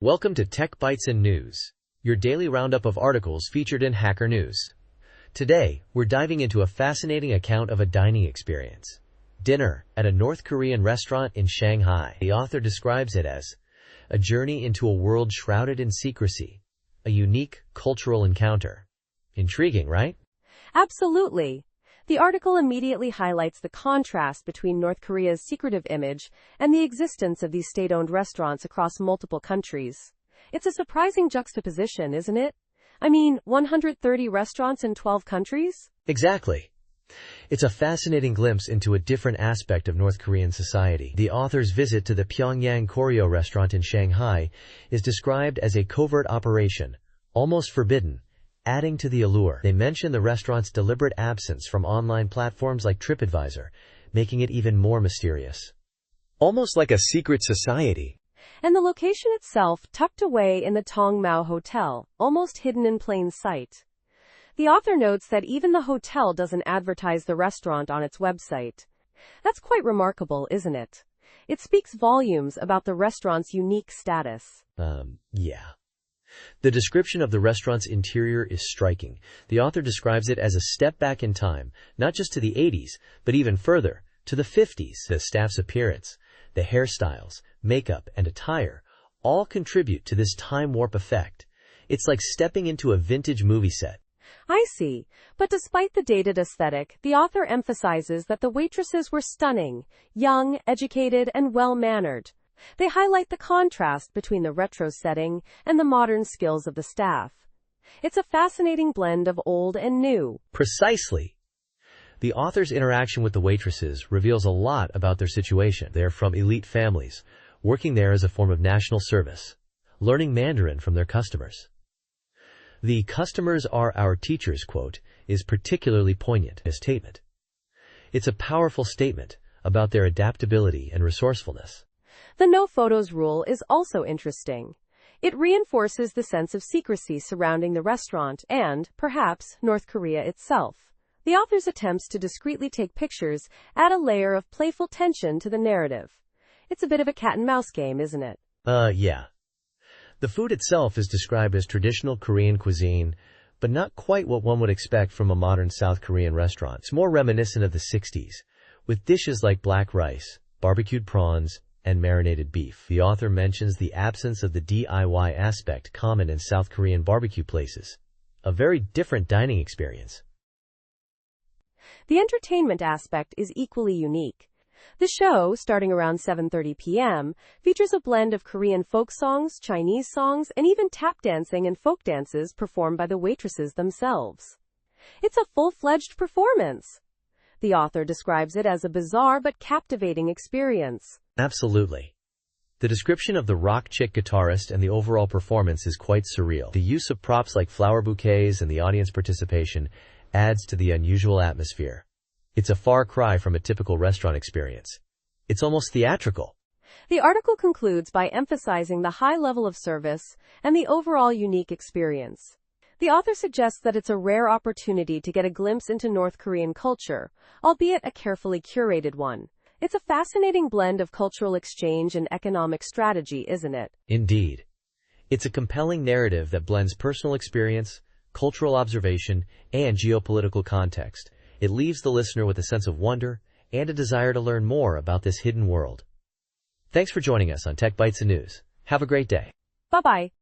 Welcome to Tech Bytes and News, your daily roundup of articles featured in Hacker News. Today, we're diving into a fascinating account of a dining experience. Dinner at a North Korean restaurant in Shanghai. The author describes it as a journey into a world shrouded in secrecy, a unique cultural encounter. Intriguing, right? Absolutely. The article immediately highlights the contrast between North Korea's secretive image and the existence of these state-owned restaurants across multiple countries. It's a surprising juxtaposition, isn't it? 130 restaurants in 12 countries? Exactly. It's a fascinating glimpse into a different aspect of North Korean society. The author's visit to the Pyongyang Koryo restaurant in Shanghai is described as a covert operation, almost forbidden, adding to the allure. They mention the restaurant's deliberate absence from online platforms like TripAdvisor, making it even more mysterious. Almost like a secret society. And the location itself tucked away in the Tongmao Hotel, almost hidden in plain sight. The author notes that even the hotel doesn't advertise the restaurant on its website. That's quite remarkable, isn't it? It speaks volumes about the restaurant's unique status. Yeah. The description of the restaurant's interior is striking. The author describes it as a step back in time, not just to the 80s, but even further, to the 50s. The staff's appearance, the hairstyles, makeup, and attire all contribute to this time warp effect. It's like stepping into a vintage movie set. I see. But despite the dated aesthetic, the author emphasizes that the waitresses were stunning, young, educated, and well-mannered. They highlight the contrast between the retro setting and the modern skills of the staff. It's a fascinating blend of old and new. Precisely. The author's interaction with the waitresses reveals a lot about their situation. They're from elite families, working there as a form of national service, learning Mandarin from their customers. The "customers are our teachers" quote is particularly poignant as a statement. It's a powerful statement about their adaptability and resourcefulness. The no photos rule is also interesting. It reinforces the sense of secrecy surrounding the restaurant and, perhaps, North Korea itself. The author's attempts to discreetly take pictures add a layer of playful tension to the narrative. It's a bit of a cat-and-mouse game, isn't it? Yeah. The food itself is described as traditional Korean cuisine, but not quite what one would expect from a modern South Korean restaurant. It's more reminiscent of the 60s, with dishes like black rice, barbecued prawns, and marinated beef. The author mentions the absence of the DIY aspect common in South Korean barbecue places, a very different dining experience. The entertainment aspect is equally unique. The show, starting around 7:30 p.m., features a blend of Korean folk songs, Chinese songs, and even tap dancing and folk dances performed by the waitresses themselves. It's a full-fledged performance. The author describes it as a bizarre but captivating experience. Absolutely. The description of the rock chick guitarist and the overall performance is quite surreal. The use of props like flower bouquets and the audience participation adds to the unusual atmosphere. It's a far cry from a typical restaurant experience. It's almost theatrical. The article concludes by emphasizing the high level of service and the overall unique experience. The author suggests that it's a rare opportunity to get a glimpse into North Korean culture, albeit a carefully curated one. It's a fascinating blend of cultural exchange and economic strategy, isn't it? Indeed. It's a compelling narrative that blends personal experience, cultural observation, and geopolitical context. It leaves the listener with a sense of wonder and a desire to learn more about this hidden world. Thanks for joining us on Tech Bytes and News. Have a great day. Bye-bye.